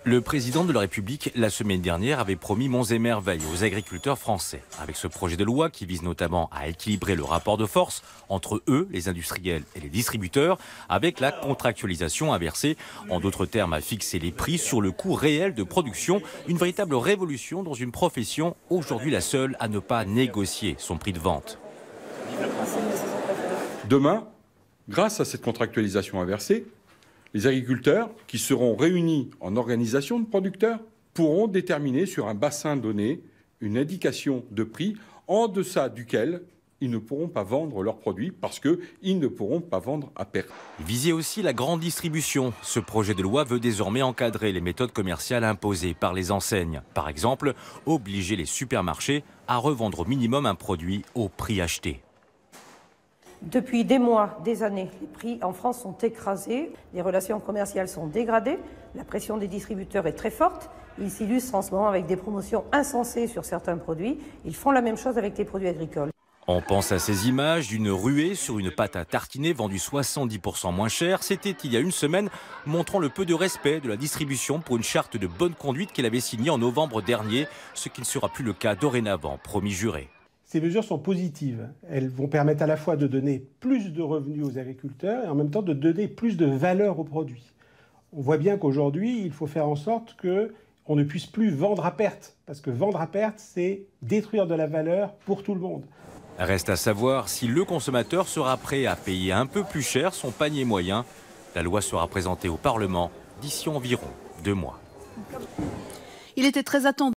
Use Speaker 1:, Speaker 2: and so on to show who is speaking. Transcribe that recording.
Speaker 1: Le président de la République, la semaine dernière, avait promis monts et merveilles aux agriculteurs français. Avec ce projet de loi qui vise notamment à équilibrer le rapport de force entre eux, les industriels et les distributeurs, avec la contractualisation inversée, en d'autres termes à fixer les prix sur le coût réel de production, une véritable révolution dans une profession aujourd'hui la seule à ne pas négocier son prix de vente.
Speaker 2: Demain, grâce à cette contractualisation inversée, les agriculteurs, qui seront réunis en organisation de producteurs, pourront déterminer sur un bassin donné une indication de prix en deçà duquel ils ne pourront pas vendre leurs produits parce qu'ils ne pourront pas vendre à perte.
Speaker 1: Viser aussi la grande distribution. Ce projet de loi veut désormais encadrer les méthodes commerciales imposées par les enseignes. Par exemple, obliger les supermarchés à revendre au minimum un produit au prix acheté.
Speaker 3: Depuis des mois, des années, les prix en France sont écrasés, les relations commerciales sont dégradées, la pression des distributeurs est très forte. Ils s'illustrent en ce moment avec des promotions insensées sur certains produits. Ils font la même chose avec les produits agricoles.
Speaker 1: On pense à ces images d'une ruée sur une pâte à tartiner vendue 70% moins cher. C'était il y a une semaine, montrant le peu de respect de la distribution pour une charte de bonne conduite qu'elle avait signée en novembre dernier, ce qui ne sera plus le cas dorénavant, promis juré.
Speaker 4: Ces mesures sont positives. Elles vont permettre à la fois de donner plus de revenus aux agriculteurs et en même temps de donner plus de valeur aux produits. On voit bien qu'aujourd'hui, il faut faire en sorte qu'on ne puisse plus vendre à perte. Parce que vendre à perte, c'est détruire de la valeur pour tout le monde.
Speaker 1: Reste à savoir si le consommateur sera prêt à payer un peu plus cher son panier moyen. La loi sera présentée au Parlement d'ici environ 2 mois.
Speaker 5: Il était très attendu.